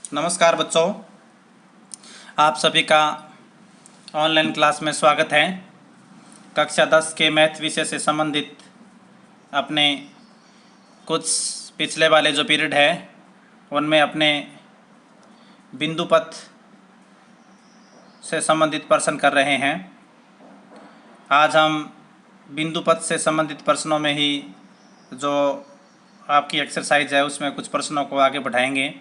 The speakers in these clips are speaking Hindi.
नमस्कार बच्चों, आप सभी का ऑनलाइन क्लास में स्वागत है। कक्षा 10 के मैथ विषय से संबंधित अपने कुछ पिछले वाले जो पीरियड है उनमें अपने बिंदु पथ से संबंधित प्रश्न कर रहे हैं। आज हम बिंदु पथ से संबंधित प्रश्नों में ही जो आपकी एक्सरसाइज है उसमें कुछ प्रश्नों को आगे बढ़ाएंगे।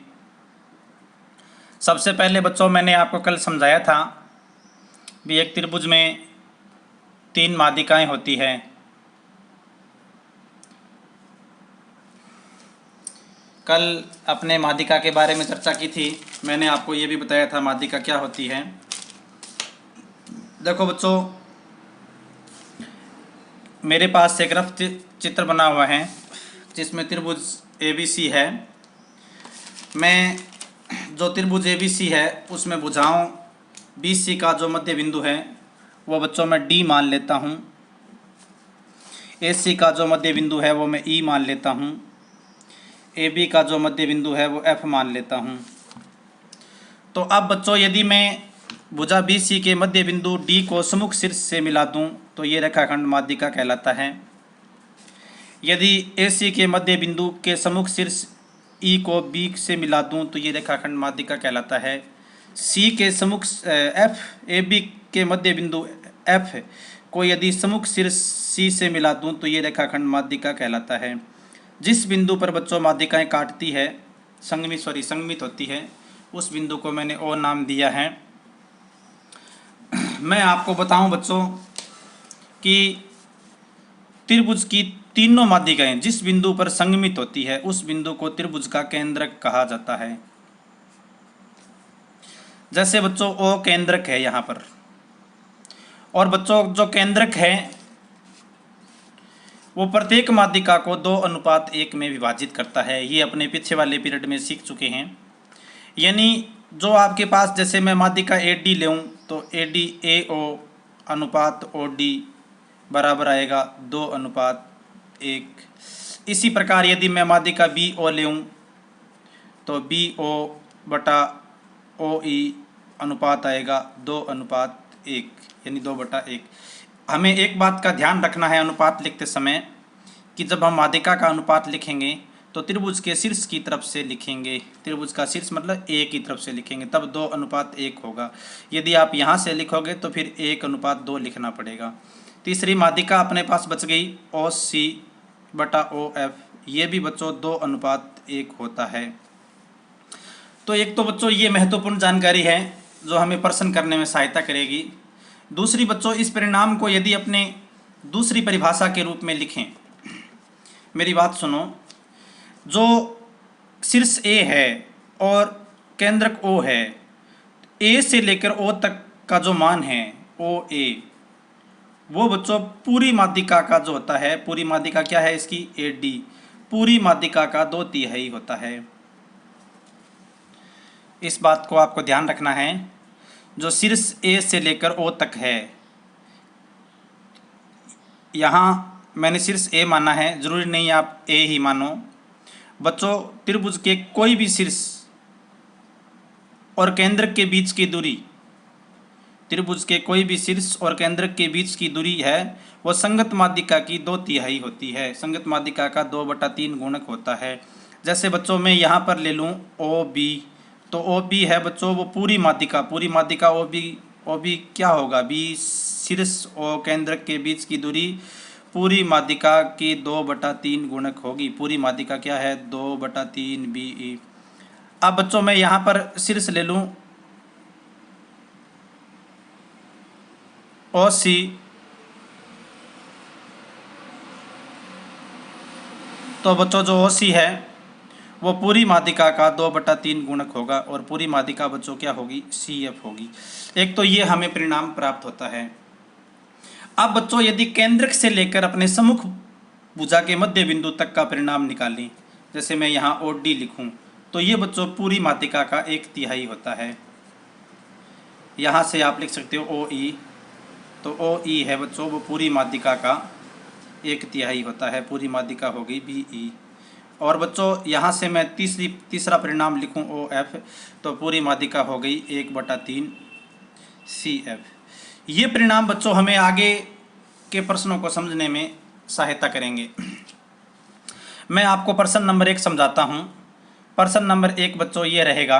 सबसे पहले बच्चों, मैंने आपको कल समझाया था भी एक त्रिभुज में 3 माध्यिकाएं होती हैं। कल अपने माध्यिका के बारे में चर्चा की थी। मैंने आपको ये भी बताया था माध्यिका क्या होती है। देखो बच्चों, मेरे पास एक रफ चित्र बना हुआ है जिसमें त्रिभुज ABC है। मैं जो त्रिभुज ABC है उसमें भुजाओं BC का जो मध्य बिंदु है वो बच्चों मैं D मान लेता हूँ। AC का जो मध्य बिंदु है वो मैं E मान लेता हूँ। AB का जो मध्य बिंदु है वो F मान लेता हूँ। तो अब बच्चों, यदि मैं भुजा BC के मध्य बिंदु D को सम्मुख शीर्ष से मिला दूँ तो ये रेखाखंड माध्यिका कहलाता है। यदि AC के मध्य बिंदु के सम्मुख शीर्ष E को B से मिला दूँ तो ये रेखाखंड माध्यिका कहलाता है। C के सम्मुख AB के मध्य बिंदु F को यदि सम्मुख शीर्ष C से मिला दूँ तो ये रेखाखंड माध्यिका कहलाता है। जिस बिंदु पर बच्चों माध्यिकाएं काटती है संगमित होती है उस बिंदु को मैंने O नाम दिया है। मैं आपको बताऊं बच्चों कि त्रिभुज की तीनों माध्यिकाएं जिस बिंदु पर संगमित होती है उस बिंदु को त्रिभुज का केंद्रक कहा जाता है। जैसे बच्चों O केंद्रक है यहाँ पर, और बच्चों जो केंद्रक है वो प्रत्येक माध्यिका को 2:1 में विभाजित करता है। ये अपने पीछे वाले पीरियड में सीख चुके हैं। यानी जो आपके पास, जैसे मैं माध्यिका AD लूँ तो AD AO अनुपात OD बराबर आएगा 2:1। इसी प्रकार यदि मैं माध्यिका BO लूँ तो BO बटा OE अनुपात आएगा 2:1, यानी 2/1। हमें एक बात का ध्यान रखना है अनुपात लिखते समय कि जब हम माध्यिका का अनुपात लिखेंगे तो त्रिभुज के शीर्ष की तरफ से लिखेंगे। त्रिभुज का शीर्ष मतलब A की तरफ से लिखेंगे, तब 2:1 होगा। यदि आप यहाँ से लिखोगे तो फिर 1:2 लिखना पड़ेगा। तीसरी माध्यिका अपने पास बच गई OC बटा OF, ये भी बच्चों 2:1 होता है। तो एक तो बच्चों ये महत्वपूर्ण जानकारी है जो हमें प्रश्न करने में सहायता करेगी। दूसरी बच्चों, इस परिणाम को यदि अपने दूसरी परिभाषा के रूप में लिखें, मेरी बात सुनो, जो शीर्ष A है और केंद्रक O है, A से लेकर O तक का जो मान है OA, वो बच्चों पूरी माध्यिका का जो होता है, पूरी माध्यिका क्या है इसकी AD, पूरी माध्यिका का 2/3 होता है। इस बात को आपको ध्यान रखना है। जो शीर्ष A से लेकर O तक है, यहाँ मैंने शीर्ष A माना है, जरूरी नहीं आप A ही मानो। बच्चों, त्रिभुज के कोई भी शीर्ष और केंद्रक के बीच की दूरी, त्रिभुज के कोई भी शीर्ष और केंद्रक के बीच की दूरी है वो संगत माध्यिका की 2/3 होती है। संगत माध्यिका का 2/3 गुणक होता है। जैसे बच्चों मैं यहाँ पर ले लूँ OB, तो OB है बच्चों वो पूरी माध्यिका OB क्या होगा, B शीर्ष और केंद्रक के बीच की दूरी पूरी माध्यिका की 2/3 गुणक होगी। पूरी माध्यिका क्या है 2/3 BE। अब बच्चों मैं यहाँ पर शीर्ष ले लूँ OC, तो बच्चों जो OC है वो पूरी माध्यिका का 2/3 गुणक होगा और पूरी माध्यिका बच्चों क्या होगी CF होगी। एक तो ये हमें परिणाम प्राप्त होता है। अब बच्चों यदि केंद्रक से लेकर अपने सम्मुख भुजा के मध्य बिंदु तक का परिणाम निकालें, जैसे मैं यहाँ OD लिखूँ तो ये बच्चों पूरी माध्यिका का 1/3 होता है। यहाँ से आप लिख सकते हो OE, तो OE है बच्चों वो पूरी माध्यिका का 1/3 होता है। पूरी माध्यिका हो गई BE। और बच्चों यहाँ से मैं तीसरा परिणाम लिखूँ ओ एफ, तो पूरी माध्यिका हो गई 1/3 सी एफ। ये परिणाम बच्चों हमें आगे के प्रश्नों को समझने में सहायता करेंगे। मैं आपको प्रश्न नंबर 1 समझाता हूँ। प्रश्न नंबर 1 बच्चों ये रहेगा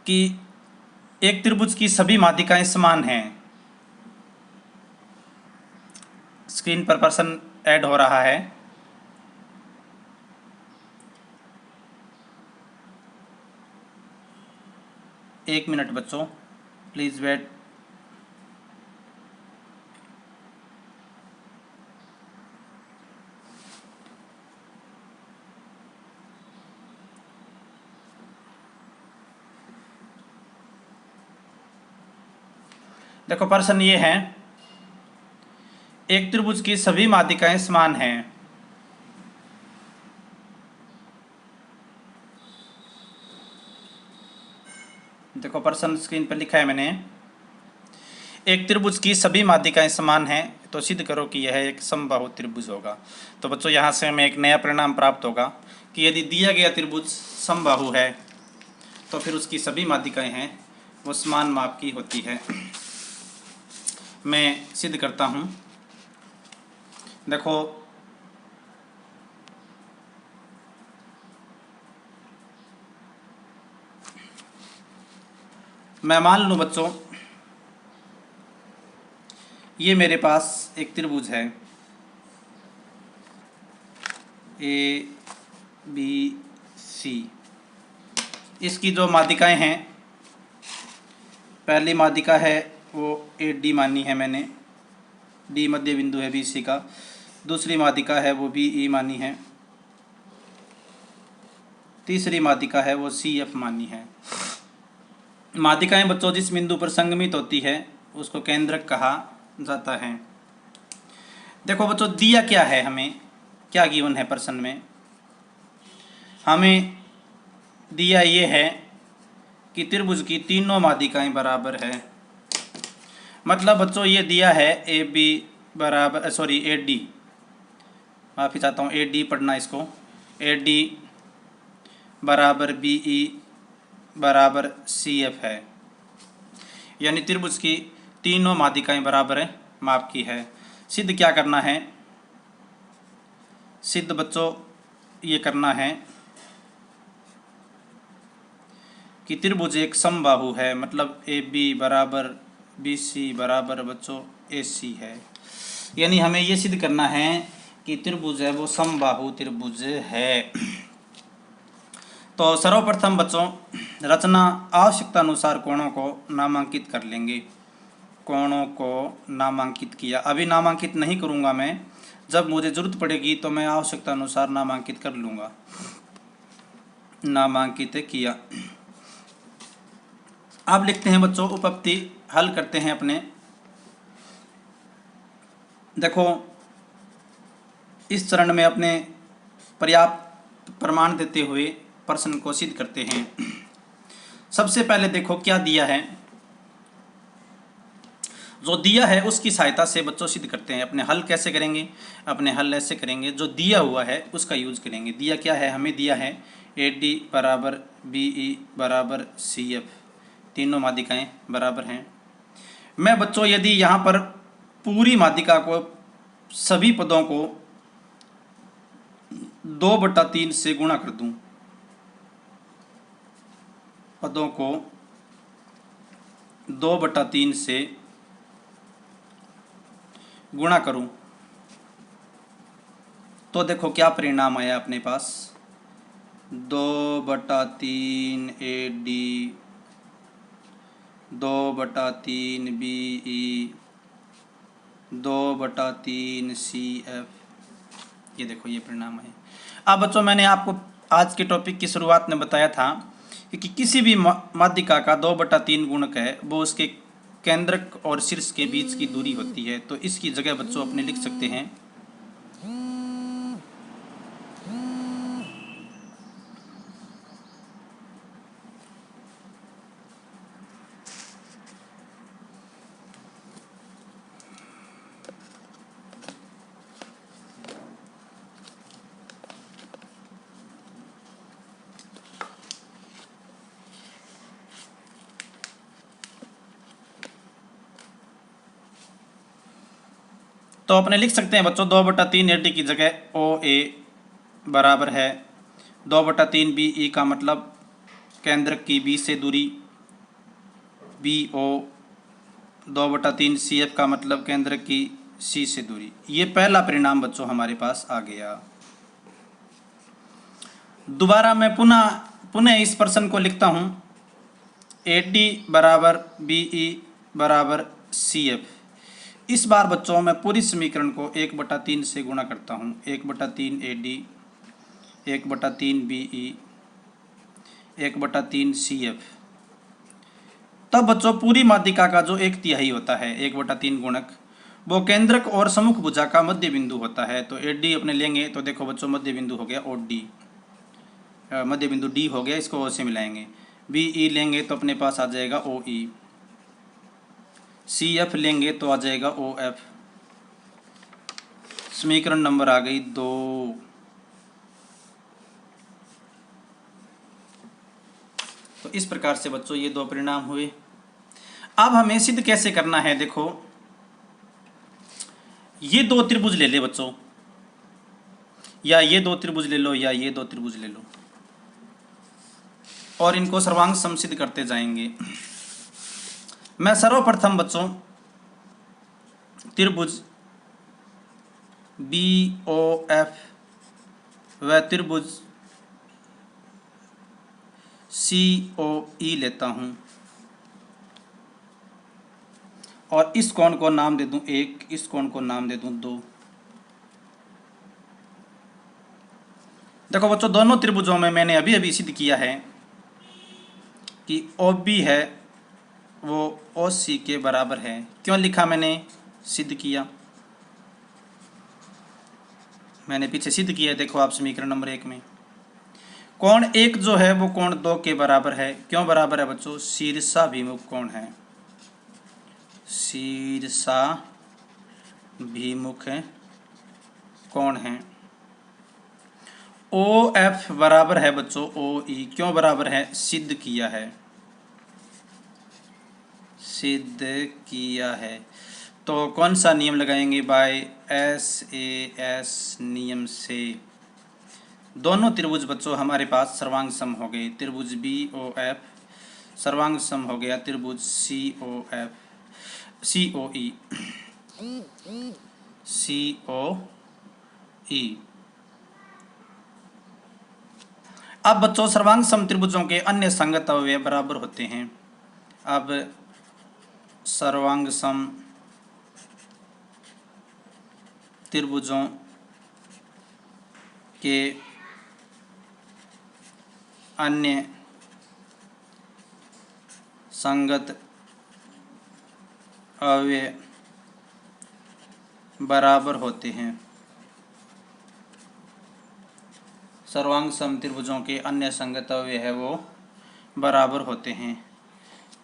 कि एक त्रिभुज की सभी माध्यिकाएं समान हैं। स्क्रीन पर प्रश्न ऐड हो रहा है। एक मिनट बच्चों, प्लीज वेट। देखो प्रश्न ये है, एक त्रिभुज की सभी माध्यिकाएं समान हैं। देखो प्रश्न स्क्रीन पर लिखा है मैंने, एक त्रिभुज की सभी माध्यिकाएं समान हैं तो सिद्ध करो कि यह एक समबाहु त्रिभुज होगा। तो बच्चों यहाँ से हमें एक नया परिणाम प्राप्त होगा कि यदि दिया गया त्रिभुज समबाहु है तो फिर उसकी सभी माध्यिकाएं हैं वो समान माप की होती है। मैं सिद्ध करता हूँ। देखो मैं मान लूँ बच्चों, ये मेरे पास एक त्रिभुज है ए बी सी। इसकी जो माध्यिकाएं हैं, पहली माध्यिका है वो ए डी मानी है मैंने, डी मध्य बिंदु है बी सी का। दूसरी माध्यिका है वो बी ई मानी है। तीसरी माध्यिका है वो सी एफ मानी है। माध्यिकाएं बच्चों जिस बिंदु पर संगमित होती है उसको केंद्रक कहा जाता है। देखो बच्चों दिया क्या है, हमें क्या गिवन है प्रश्न में, हमें दिया ये है कि त्रिभुज की तीनों माध्यिकाएं बराबर है। मतलब बच्चों ये दिया है ए बी बराबर ए डी, माफ़ी चाहता हूँ, ए डी पढ़ना इसको, ए डी बराबर बी ई बराबर सी एफ है। यानी त्रिभुज की तीनों माध्यिकाएं बराबर माप की है। सिद्ध क्या करना है, सिद्ध बच्चों ये करना है कि त्रिभुज एक समबाहु है, मतलब ए बी बराबर बी सी बराबर बच्चों ए सी है। यानी हमें ये सिद्ध करना है कि त्रिभुज है वो समबाहु त्रिभुज है। तो सर्वप्रथम बच्चों रचना आवश्यकता अनुसार कोणों को नामांकित कर लेंगे। कोणों को नामांकित किया, अभी नामांकित नहीं करूंगा मैं, जब मुझे जरूरत पड़ेगी तो मैं आवश्यकता अनुसार नामांकित कर लूंगा। नामांकित किया। अब लिखते हैं बच्चों उपपत्ति, हल करते हैं अपने। देखो इस चरण में अपने पर्याप्त प्रमाण देते हुए प्रश्न को सिद्ध करते हैं। सबसे पहले देखो क्या दिया है, जो दिया है उसकी सहायता से बच्चों सिद्ध करते हैं। अपने हल कैसे करेंगे, अपने हल ऐसे करेंगे, जो दिया हुआ है उसका यूज करेंगे। दिया क्या है, हमें दिया है ए डी बराबर बी ई बराबर सी एफ, तीनों माध्यिकाएं बराबर हैं। मैं बच्चों यदि यहाँ पर पूरी माध्यिका को, सभी पदों को 2/3 से गुणा कर दूं, पदों को 2/3 से गुणा करूं, तो देखो क्या परिणाम आया अपने पास, 2/3 A D, 2/3 B E, 2/3 C F. ये देखो ये परिणाम है। अब बच्चों मैंने आपको आज के टॉपिक की शुरुआत में बताया था कि किसी भी माध्यिका का 2/3 गुणक है वो उसके केंद्रक और शीर्ष के बीच की दूरी होती है। तो इसकी जगह बच्चों अपने लिख सकते हैं तो अपने लिख सकते हैं बच्चों 2/3 AD की जगह OA बराबर है 2/3 BE का मतलब केंद्रक की B से दूरी, BO 2/3 CF का मतलब केंद्रक की C से दूरी। ये पहला परिणाम बच्चों हमारे पास आ गया। दोबारा मैं पुनः इस प्रश्न को लिखता हूँ AD बराबर BE बराबर CF। इस बार बच्चों मैं पूरी समीकरण को 1/3 से गुणा करता हूँ। 1/3 AD 1/3 BE 1/3 CF। तब बच्चों पूरी माध्यिका का जो 1/3 होता है 1/3 गुणक वो केंद्रक और सम्मुख भुजा का मध्य बिंदु होता है। तो AD अपने लेंगे तो देखो बच्चों मध्य बिंदु हो गया OD, मध्य बिंदु D हो गया, इसको O से मिलाएंगे। BE लेंगे तो अपने पास आ जाएगा OE, CF लेंगे तो आ जाएगा OF। समीकरण नंबर आ गई 2। तो इस प्रकार से बच्चों ये 2 परिणाम हुए। अब हमें सिद्ध कैसे करना है, देखो ये 2 त्रिभुज ले ले बच्चों, या ये 2 त्रिभुज ले लो या ये 2 त्रिभुज ले लो और इनको सर्वांग समसिद्ध करते जाएंगे। मैं सर्वप्रथम बच्चों त्रिभुज BOF व त्रिभुज COE लेता हूं और इस कोण को नाम दे दूं 1, इस कोण को नाम दे दूं 2। देखो बच्चों दोनों त्रिभुजों में मैंने अभी अभी सिद्ध किया है कि OB है वो OC के बराबर है। क्यों लिखा मैंने, सिद्ध किया, मैंने पीछे सिद्ध किया है। देखो आप समीकरण नंबर 1 में कोण 1 जो है वो कोण 2 के बराबर है। क्यों बराबर है बच्चों, शीर्षाभिमुख कोण है, शीर्षाभिमुख कोण है। OF बराबर है बच्चों OE। क्यों बराबर है, सिद्ध किया है, सिद्ध किया है। तो कौन सा नियम लगाएंगे, बाय SAS नियम से दोनों त्रिभुज बच्चों हमारे पास सर्वांग सम हो गए। त्रिभुज BOF सर्वांग सम हो गया त्रिभुज COE। अब बच्चों सर्वांग सम त्रिभुजों के अन्य संगत अवयव बराबर होते हैं। अब सर्वांग सम त्रिभुजों के अन्य संगत अवयव बराबर होते हैं। सर्वांग सम त्रिभुजों के अन्य संगत अवयव है वो बराबर होते हैं।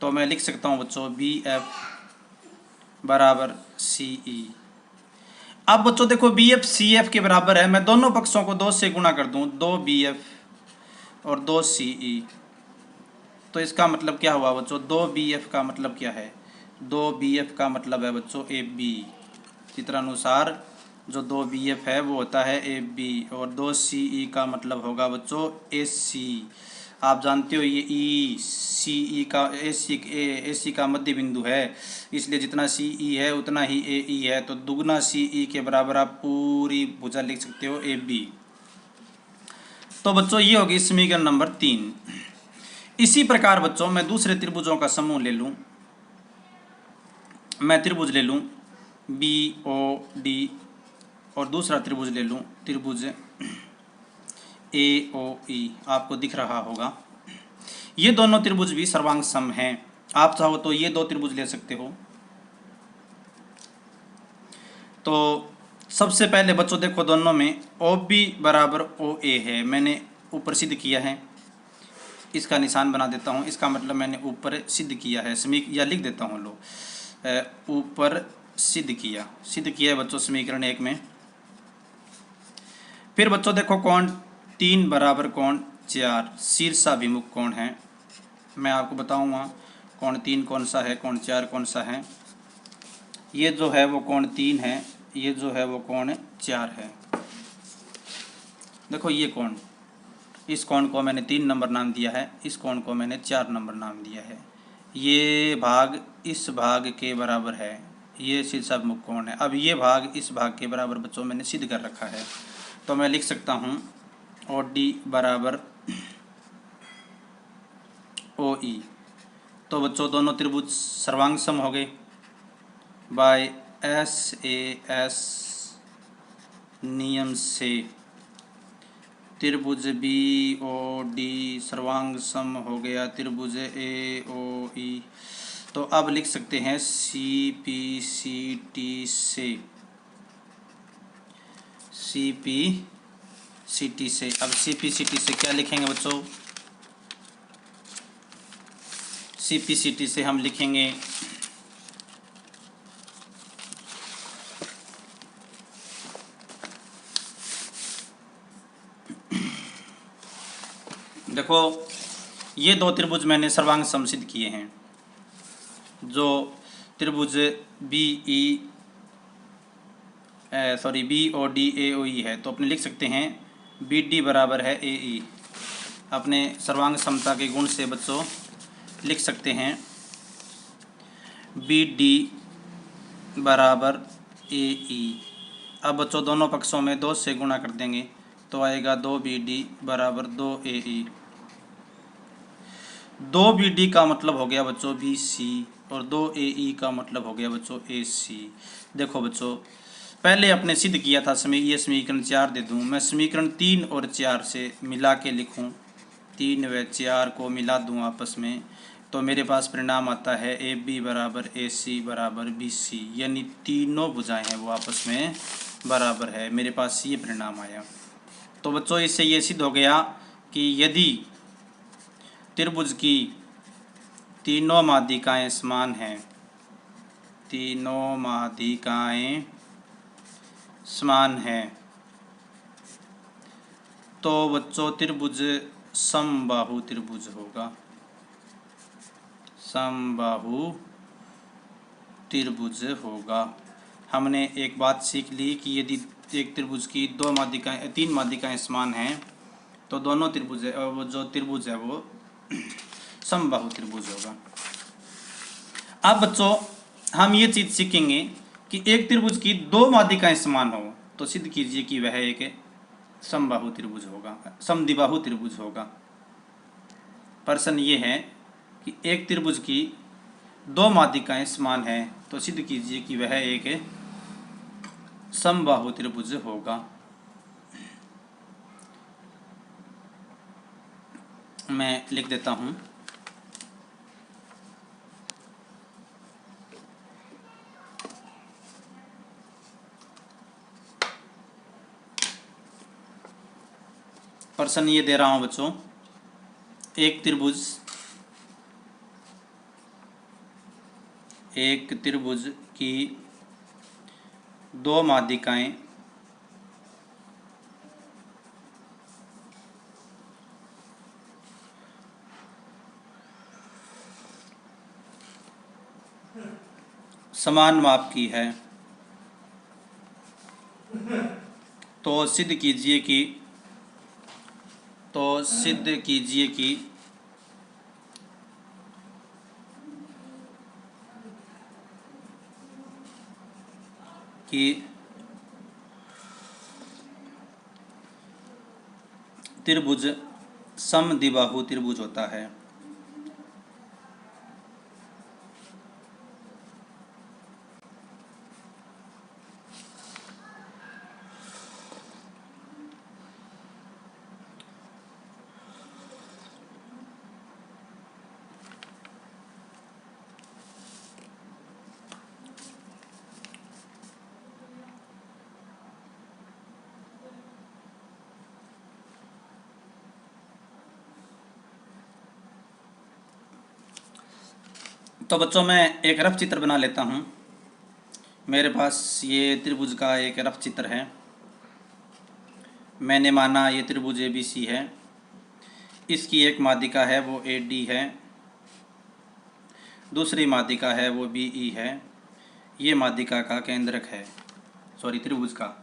तो मैं लिख सकता हूँ बच्चों BF बराबर CE। अब बच्चों देखो BF CF के बराबर है, मैं दोनों पक्षों को 2 से गुणा कर दूं, 2BF और 2CE। तो इसका मतलब क्या हुआ बच्चों, 2BF का मतलब क्या है, 2BF का मतलब है बच्चों AB। चित्रानुसार जो 2BF है वो होता है AB और 2CE का मतलब होगा बच्चों AC। आप जानते हो ये CE का AC का मध्य बिंदु है, इसलिए जितना CE है उतना ही AE है। तो दुगना CE के बराबर आप पूरी भुजा लिख सकते हो AB। तो बच्चों ये होगी समीकरण नंबर 3। इसी प्रकार बच्चों मैं दूसरे त्रिभुजों का समूह ले लूं, मैं त्रिभुज ले लूं BOD और दूसरा त्रिभुज ले लूं त्रिभुज AOE। आपको दिख रहा होगा ये दोनों त्रिभुज भी सर्वांग सम हैं। आप चाहो तो ये 2 त्रिभुज ले सकते हो। तो सबसे पहले बच्चों देखो दोनों में OB बराबर OA है, मैंने ऊपर सिद्ध किया है, इसका निशान बना देता हूँ। इसका मतलब मैंने ऊपर सिद्ध किया है, या लिख देता हूँ, लो ऊपर सिद्ध किया है बच्चों समीकरण 1 में। फिर बच्चों देखो कोण 3 बराबर कोण 4 शीर्षाभिमुख कोण है। मैं आपको बताऊंगा कोण 3 कौन सा है, कोण 4 कौन सा है। ये जो है वो कोण 3 है, ये जो है वो कोण 4 है। देखो ये कोण, इस कोण को मैंने 3 नंबर नाम दिया है, इस कोण को मैंने 4 नंबर नाम दिया है। ये भाग इस भाग के बराबर है, ये शीर्षाभिमुख कोण है। अब ये भाग इस भाग के बराबर बच्चों मैंने सिद्ध कर रखा है, तो मैं लिख सकता हूँ OD बराबर OE। तो बच्चों दोनों त्रिभुज सर्वांग सम हो गए बाय SAS नियम से। त्रिभुज BOD सर्वांग सम हो गया त्रिभुज AOE। तो अब लिख सकते हैं CPCT से, CPCT से। अब CPCT से क्या लिखेंगे बच्चों? CPCT से हम लिखेंगे देखो ये दो त्रिभुज मैंने सर्वांग समसिद्ध किए हैं, जो त्रिभुज BOD AOE है। तो अपने लिख सकते हैं BD बराबर है AE। अपने सर्वांग समता के गुण से बच्चों लिख सकते हैं BD बराबर AE। अब बच्चों दोनों पक्षों में 2 से गुणा कर देंगे तो आएगा 2BD बराबर 2AE। 2BD का मतलब हो गया बच्चों BC और 2AE का मतलब हो गया बच्चों AC। देखो बच्चों पहले अपने सिद्ध किया था ये समीकरण 4 दे दूं, मैं समीकरण 3 और 4 से मिला के लिखूं, 3 व 4 को मिला दूं आपस में, तो मेरे पास परिणाम आता है AB बराबर AC बराबर BC, यानी तीनों भुजाएं हैं वो आपस में बराबर है। मेरे पास ये परिणाम आया। तो बच्चों इससे ये सिद्ध हो गया कि यदि त्रिभुज की तीनों माध्यिकाएं समान हैं, तीनों माध्यिकाएं समान हैं, तो बच्चों त्रिभुज समबाहु त्रिभुज होगा, समबाहु त्रिभुज होगा। हमने एक बात सीख ली कि यदि एक त्रिभुज की 3 माध्यिकाएं समान हैं तो दोनों त्रिभुज वो जो त्रिभुज है वो समबाहु त्रिभुज होगा। अब बच्चों हम ये चीज़ सीखेंगे कि एक त्रिभुज की 2 माध्यिकाएं समान हो तो सिद्ध कीजिए कि वह एक समबाहु त्रिभुज होगा, समद्विबाहु त्रिभुज होगा। प्रश्न ये है कि एक त्रिभुज की 2 माध्यिकाएं समान हैं तो सिद्ध कीजिए कि वह एक समबाहु त्रिभुज होगा। मैं लिख देता हूं प्रश्न ये दे रहा हूं बच्चों, एक त्रिभुज की 2 माध्यिकाएं समान माप की है तो सिद्ध कीजिए कि त्रिभुज समद्विबाहु त्रिभुज होता है। तो बच्चों मैं एक रफ चित्र बना लेता हूं। मेरे पास ये त्रिभुज का एक रफ चित्र है। मैंने माना ये त्रिभुज ABC है, इसकी एक माध्यिका है वो AD है, दूसरी माध्यिका है वो BE है, ये माध्यिका का केंद्रक है। सॉरी त्रिभुज का।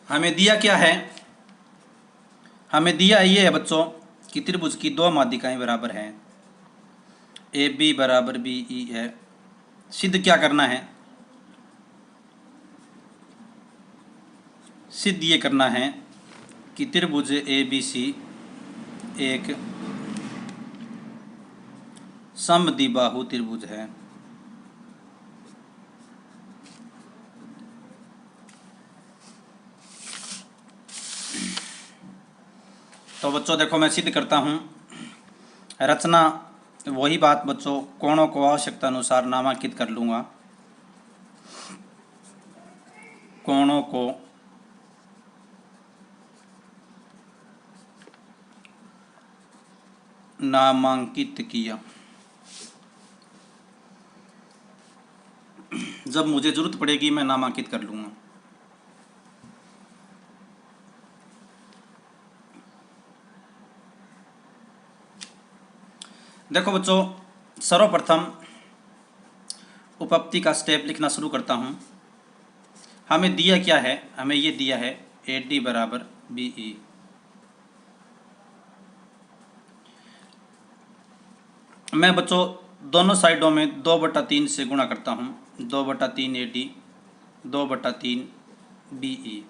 हमें दिया क्या है, हमें दिया ये है बच्चों कि त्रिभुज की दो माध्यिकाएं बराबर हैं, ए बी बराबर बी ई है। सिद्ध क्या करना है, सिद्ध ये करना है कि त्रिभुज ए बी सी एक समद्विबाहु त्रिभुज है। तो बच्चों देखो मैं सिद्ध करता हूँ। रचना वही बात बच्चों, कोणों को आवश्यकता अनुसार नामांकित कर लूँगा। कोणों को नामांकित किया, जब मुझे जरूरत पड़ेगी मैं नामांकित कर लूँगा। देखो बच्चों सर्वप्रथम उपपत्ति का स्टेप लिखना शुरू करता हूँ। हमें दिया क्या है, हमें ये दिया है ए डी बराबर बी ई। मैं बच्चों दोनों साइडों में 2/3 से गुणा करता हूँ। 2/3 ए डी, 2/3 बी ई।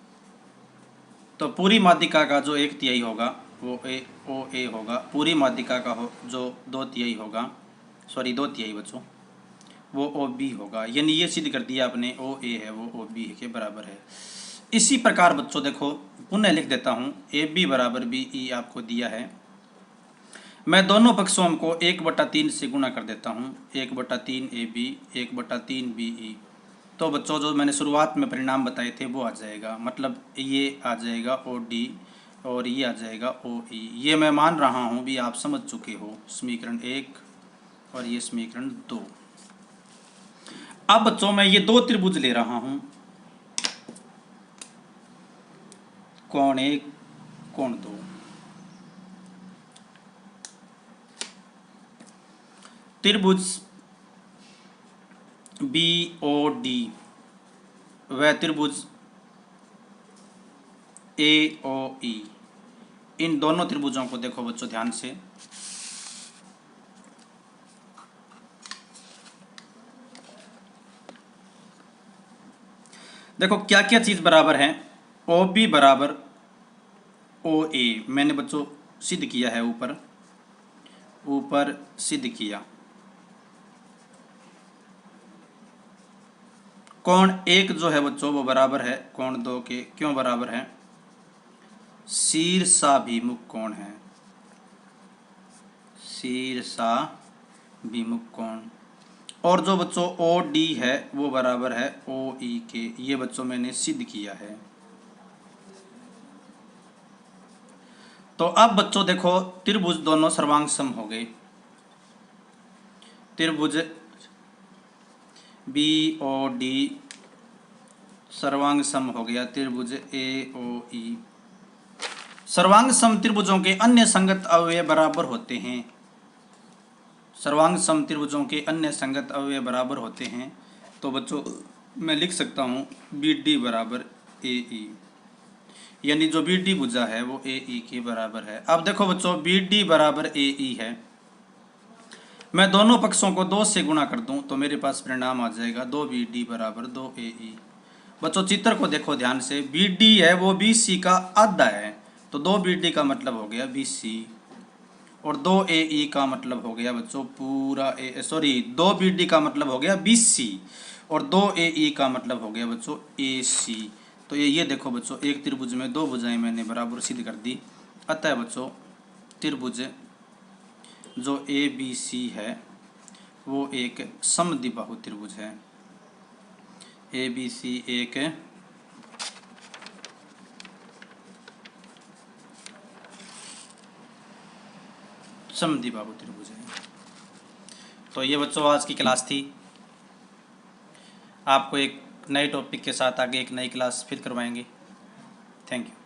तो पूरी माध्यिका का जो 1/3 होगा वो ओ ए होगा। पूरी माध्यिका का जो 2/3 होगा, सॉरी 2/3 बच्चों, वो ओ बी होगा। यानी ये सिद्ध कर दिया आपने, ओ ए है वो ओ बी के बराबर है। इसी प्रकार बच्चों देखो पुनः लिख देता हूँ, ए बी बराबर बी ई आपको दिया है। मैं दोनों पक्षों को 1/3 से गुणा कर देता हूँ। 1/3 ए बी, 1/3 बी ई। तो बच्चों जो मैंने शुरुआत में परिणाम बताए थे वो आ जाएगा, मतलब ये आ जाएगा ओ डी और ये आ जाएगा ओ ई। ये मैं मान रहा हूँ भी आप समझ चुके हो, समीकरण 1 और ये समीकरण 2। अब बच्चों मैं ये दो त्रिभुज ले रहा हूँ, कोण 1 कोण 2। त्रिभुज बी ओ डी व त्रिभुज ए ओ ई, इन दोनों त्रिभुजों को देखो बच्चों ध्यान से। देखो क्या क्या चीज बराबर है, ओ बी बराबर ओ ए मैंने बच्चों सिद्ध किया है, ऊपर ऊपर सिद्ध किया। कोण 1 जो है बच्चों वो बराबर है कोण 2 के। क्यों बराबर है, शीर्षाभिमुख कोण है, शीर्षाभिमुख कोण। और जो बच्चों ओ डी है वो बराबर है ओ ई के। ये बच्चों मैंने सिद्ध किया है। तो अब बच्चों देखो त्रिभुज दोनों सर्वांग सम हो गए। त्रिभुज बी ओ डी सर्वांग सम हो गया। त्रिभुज ए ओ ई, सर्वांग सम त्रिभुजों के अन्य संगत अवयव बराबर होते हैं। सर्वांग सम त्रिभुजों के अन्य संगत अवयव बराबर होते हैं। तो बच्चों मैं लिख सकता हूँ बी डी बराबर ए ई, यानी जो बी डी भुजा है वो ए ई के बराबर है। अब देखो बच्चों बी डी बराबर ए ई है, मैं दोनों पक्षों को 2 से गुणा कर दूं तो मेरे पास परिणाम आ जाएगा 2 बी डी बराबर 2 ए ई। बच्चों चित्र को देखो ध्यान से, बी डी है वो बी सी का आधा है, तो 2 बी डी का मतलब हो गया बी सी, और 2 ए ई का मतलब हो गया बच्चों पूरा ए, सॉरी 2 बी डी का मतलब हो गया बी सी, और 2 ए ई का मतलब हो गया बच्चों ए सी। तो ये देखो बच्चों एक त्रिभुज में 2 भुजाएं मैंने बराबर सिद्ध कर दी। अतः बच्चों त्रिभुज जो ए बी सी है वो एक समद्विबाहु त्रिभुज है, ए बी सी एक समद्विबाहु त्रिभुज है। तो ये बच्चों आज की क्लास थी। आपको एक नए टॉपिक के साथ आगे एक नई क्लास फिर करवाएंगे। Thank you.